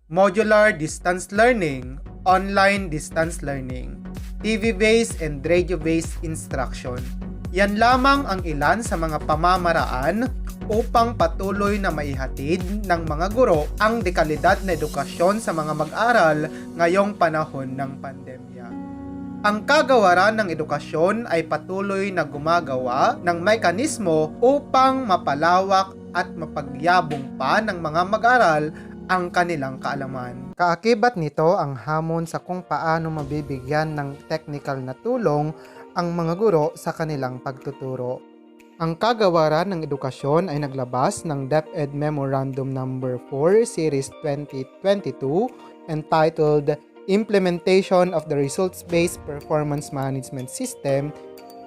modular distance learning, online distance learning, TV-based and radio-based instruction. Yan lamang ang ilan sa mga pamamaraan upang patuloy na maihatid ng mga guro ang dekalidad na edukasyon sa mga mag-aral ngayong panahon ng pandemya. Ang kagawaran ng edukasyon ay patuloy na gumagawa ng mekanismo upang mapalawak at mapagyabong pa ng mga mag-aral ang kanilang kaalaman. Kaakibat nito ang hamon sa kung paano mabibigyan ng technical na tulong ang mga guro sa kanilang pagtuturo. Ang kagawaran ng edukasyon ay naglabas ng DepEd Memorandum No. 4 Series 2022 entitled Implementation of the Results-Based Performance Management System,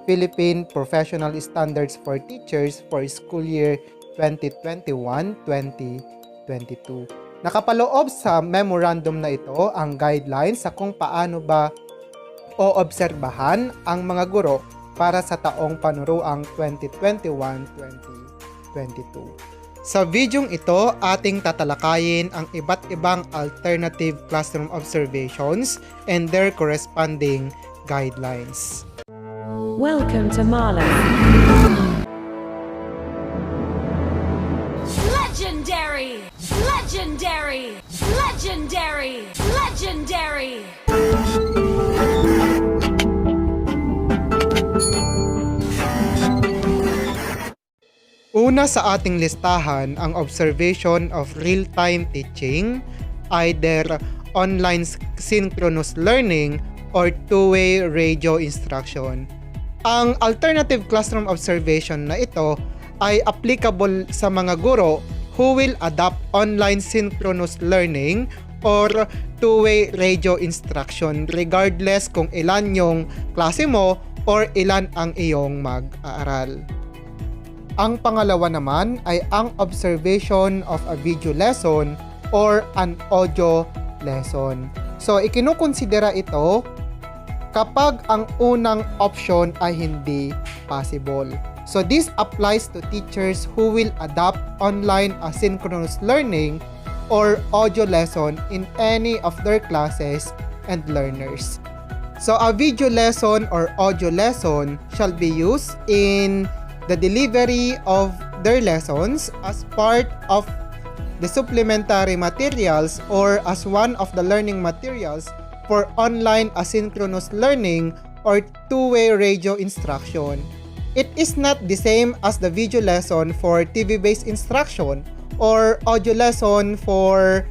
Philippine Professional Standards for Teachers for School Year 2021-2022. Nakapaloob sa memorandum na ito ang guidelines sa kung paano ba oobserbahan ang mga guro para sa taong panuruang 2021-2022. Sa videong ito, ating tatalakayin ang iba't ibang alternative classroom observations and their corresponding guidelines. Welcome to Marla. Legendary! Legendary! Legendary! Legendary! Una sa ating listahan ang observation of real-time teaching, either online synchronous learning or two-way radio instruction. Ang alternative classroom observation na ito ay applicable sa mga guro who will adopt online synchronous learning or two-way radio instruction regardless kung ilan yung klase mo or ilan ang iyong mag-aaral. Ang pangalawa naman ay ang observation of a video lesson or an audio lesson. So, ikinukonsidera ito kapag ang unang option ay hindi possible. So, this applies to teachers who will adopt online asynchronous learning or audio lesson in any of their classes and learners. So, a video lesson or audio lesson shall be used in the delivery of their lessons as part of the supplementary materials or as one of the learning materials for online asynchronous learning or two-way radio instruction. It is not the same as the video lesson for TV-based instruction or audio lesson for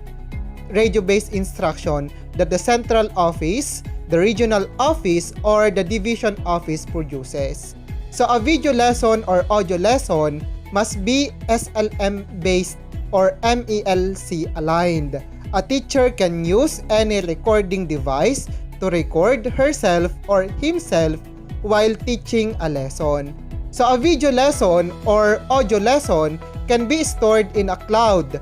radio-based instruction that the central office, the regional office, or the division office produces. So a video lesson or audio lesson must be SLM-based or MELC aligned. A teacher can use any recording device to record herself or himself while teaching a lesson. So a video lesson or audio lesson can be stored in a cloud.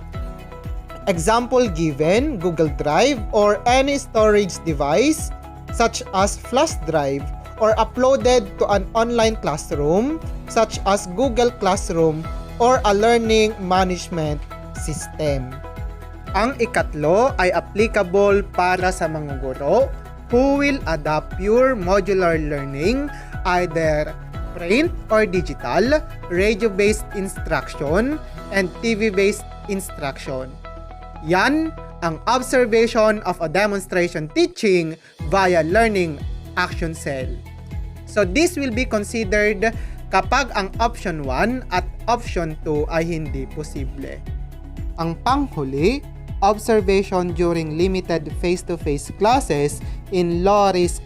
Example given, Google Drive or any storage device such as flash drive, or uploaded to an online classroom such as Google Classroom or a learning management system. Ang ikatlo ay applicable para sa mga guro who will adopt pure modular learning, either print or digital, radio-based instruction, and TV-based instruction. Yan ang observation of a demonstration teaching via learning action cell. So this will be considered kapag ang option 1 at option 2 ay hindi posible. Ang panghuli, observation during limited face-to-face classes in low-risk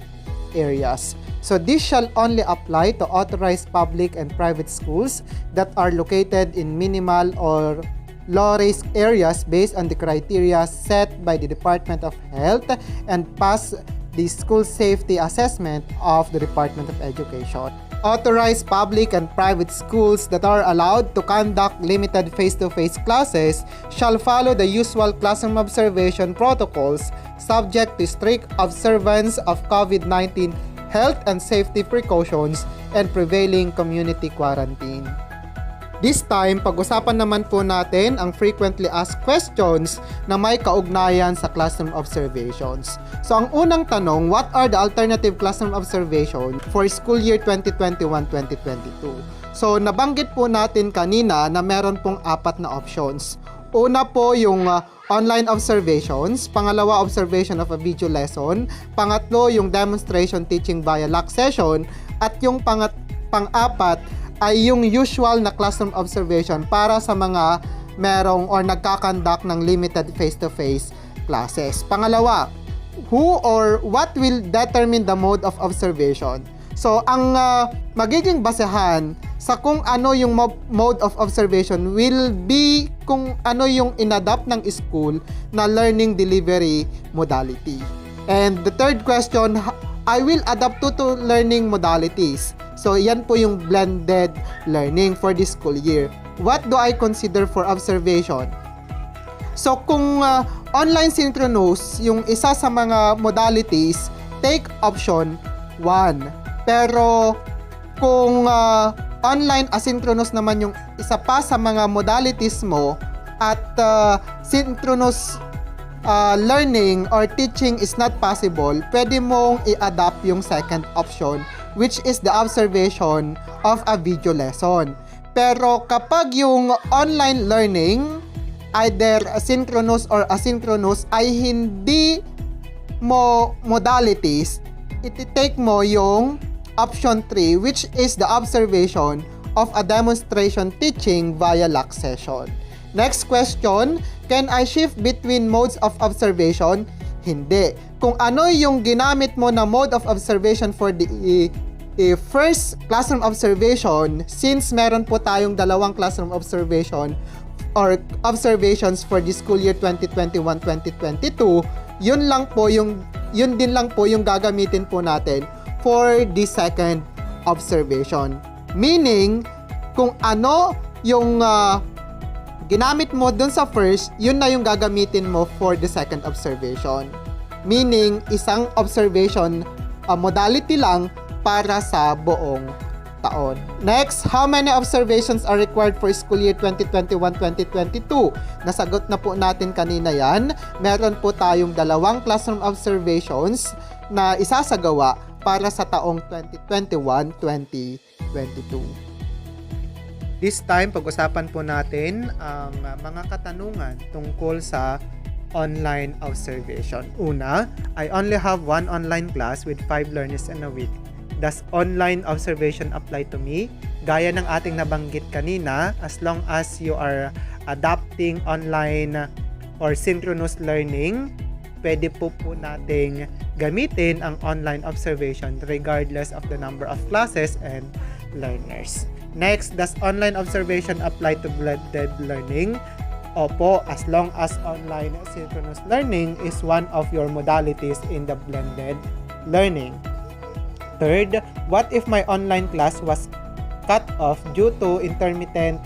areas. So this shall only apply to authorized public and private schools that are located in minimal or low-risk areas based on the criteria set by the Department of Health and pass the school safety assessment of the Department of Education. Authorized public and private schools that are allowed to conduct limited face-to-face classes shall follow the usual classroom observation protocols subject to strict observance of COVID-19 health and safety precautions and prevailing community quarantine. This time, pag-usapan naman po natin ang frequently asked questions na may kaugnayan sa classroom observations. So, ang unang tanong, what are the alternative classroom observations for school year 2021-2022? So, nabanggit po natin kanina na meron pong 4 na options. Una po yung online observations, pangalawa observation of a video lesson, pangatlo yung demonstration teaching via live session, at yung pang-apat ay yung usual na classroom observation para sa mga merong or nagkakandak ng limited face-to-face classes. Pangalawa, who or what will determine the mode of observation? So, ang magiging basehan sa kung ano yung mode of observation will be kung ano yung inadapt ng school na learning delivery modality. And the third question, I will adapt to learning modalities. So, yan po yung blended learning for this school year. What do I consider for observation? So, kung online synchronous, yung isa sa mga modalities, take option 1. Pero, kung online asynchronous naman yung isa pa sa mga modalities mo at synchronous learning or teaching is not possible, pwede mong i-adapt yung second option, which is the observation of a video lesson. Pero kapag yung online learning, either synchronous or asynchronous, ay hindi mo modalities, iti-take mo yung option 3, which is the observation of a demonstration teaching via live session. Next question, can I shift between modes of observation? Hindi. Kung ano yung ginamit mo na mode of observation for the first classroom observation, since meron po tayong dalawang classroom observation or observations for the school year 2021-2022, yun din lang po yung gagamitin po natin for the second observation. Meaning, kung ano yung ginamit mo dun sa first, yun na yung gagamitin mo for the second observation. Meaning, isang observation modality lang para sa buong taon. Next, how many observations are required for school year 2021-2022? Nasagot na po natin kanina yan. Meron po tayong dalawang classroom observations na isasagawa para sa taong 2021-2022. This time, pag-usapan po natin ang mga katanungan tungkol sa online observation. Una, I only have one online class with 5 learners in a week. Does online observation apply to me? Gaya ng ating nabanggit kanina, as long as you are adapting online or synchronous learning, pwede po nating gamitin ang online observation regardless of the number of classes and learners. Next, does online observation apply to blended learning? Opo, as long as online synchronous learning is one of your modalities in the blended learning. Third, what if my online class was cut off due to intermittent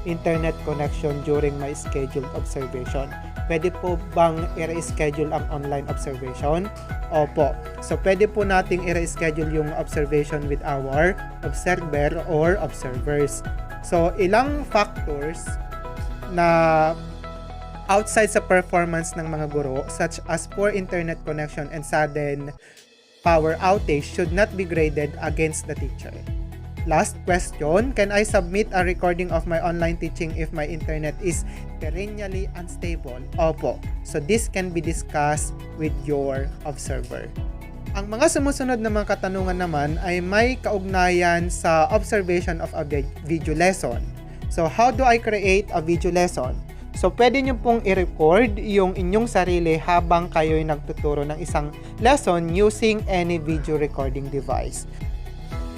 internet connection during my scheduled observation? Pwede po bang i-reschedule ang online observation? Opo. So, pwede po nating i-reschedule yung observation with our observer or observers. So, ilang factors na outside sa performance ng mga guro, such as poor internet connection and sudden power outage, should not be graded against the teacher. Last question, can I submit a recording of my online teaching if my internet is perennially unstable? Opo. So this can be discussed with your observer. Ang mga sumusunod na mga katanungan naman ay may kaugnayan sa observation of a video lesson. So how do I create a video lesson? So, pwede nyo pong i-record yung inyong sarili habang kayo'y nagtuturo ng isang lesson using any video recording device.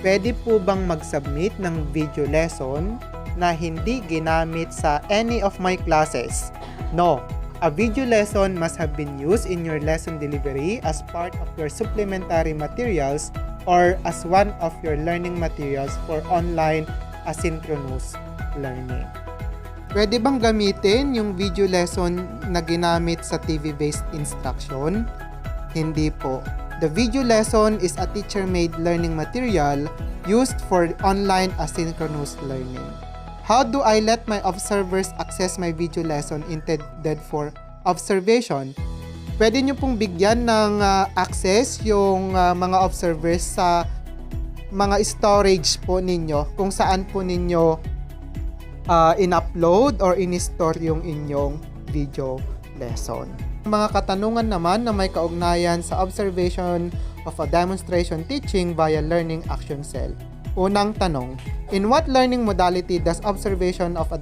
Pwede po bang mag-submit ng video lesson na hindi ginamit sa any of my classes? No. A video lesson must have been used in your lesson delivery as part of your supplementary materials or as one of your learning materials for online asynchronous learning. Pwede bang gamitin yung video lesson na ginamit sa TV-based instruction? Hindi po. The video lesson is a teacher-made learning material used for online asynchronous learning. How do I let my observers access my video lesson intended for observation? Pwede nyo pong bigyan ng access yung mga observers sa mga storage po ninyo kung saan po ninyo in-upload or in-store yung inyong video lesson. Mga katanungan naman na may kaugnayan sa observation of a demonstration teaching via learning action cell. Unang tanong, in what learning modality does observation of a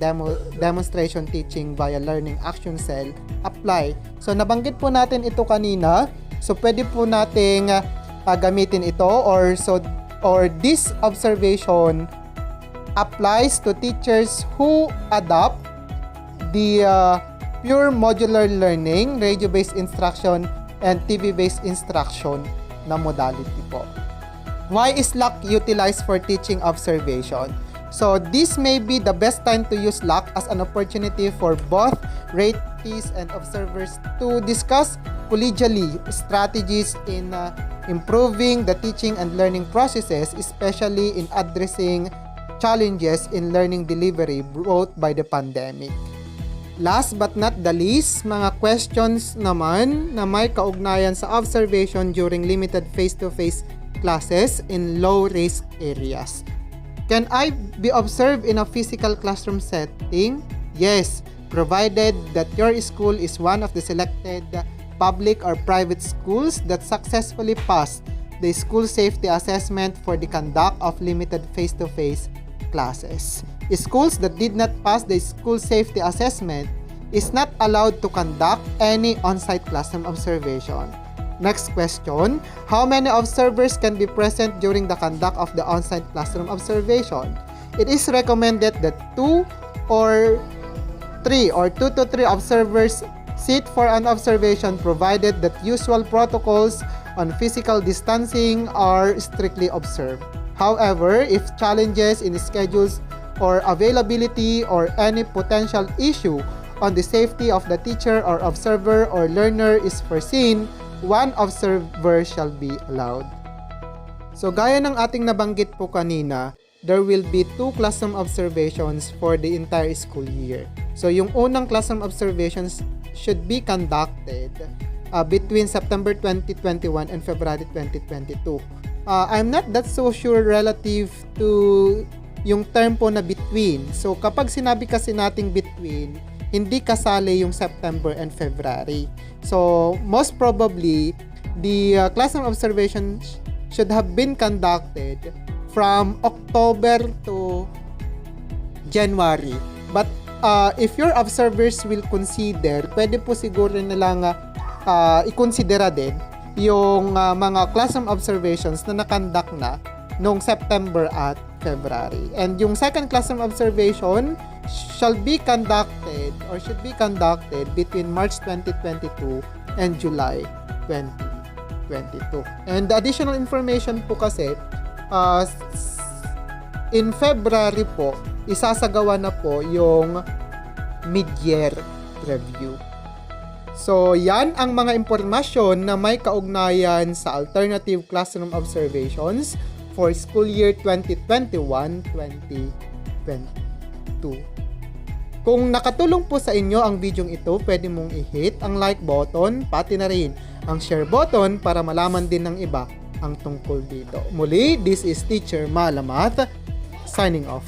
demonstration teaching via learning action cell apply? So nabanggit po natin ito kanina. So pwede po nating gamitin ito or this observation applies to teachers who adopt the pure modular learning, radio-based instruction, and TV-based instruction na modality po. Why is Slack utilized for teaching observation? So this may be the best time to use Slack as an opportunity for both ratees and observers to discuss collegially strategies in improving the teaching and learning processes, especially in addressing challenges in learning delivery brought by the pandemic. Last but not the least, mga questions naman na may kaugnayan sa observation during limited face-to-face classes in low-risk areas. Can I be observed in a physical classroom setting? Yes, provided that your school is one of the selected public or private schools that successfully passed the school safety assessment for the conduct of limited face-to-face classes. Schools that did not pass the school safety assessment is not allowed to conduct any on-site classroom observation. Next question, how many observers can be present during the conduct of the on-site classroom observation? It is recommended that 2 to 3 observers sit for an observation provided that usual protocols on physical distancing are strictly observed. However, if challenges in schedules or availability or any potential issue on the safety of the teacher or observer or learner is foreseen, one observer shall be allowed. So gaya ng ating nabanggit po kanina, there will be 2 classroom observations for the entire school year. So yung unang classroom observations should be conducted between September 2021 and February 2022. I'm not that so sure relative to yung term po na between. So kapag sinabi kasi nating between, hindi kasali yung September and February. So most probably, the classroom observation should have been conducted from October to January. But if your observers will consider, pwede po siguro nilang i-considera din yung mga classroom observations na nakandak na noong September at February. And yung second classroom observation should be conducted between March 2022 and July 2022. And the additional information po kasi, in February po, isasagawa na po yung mid-year review. So, yan ang mga impormasyon na may kaugnayan sa alternative classroom observations for school year 2021-2022. Kung nakatulong po sa inyo ang videong ito, pwede mong i-hit ang like button, pati na rin ang share button para malaman din ng iba ang tungkol dito. Muli, this is Teacher Malamath, signing off.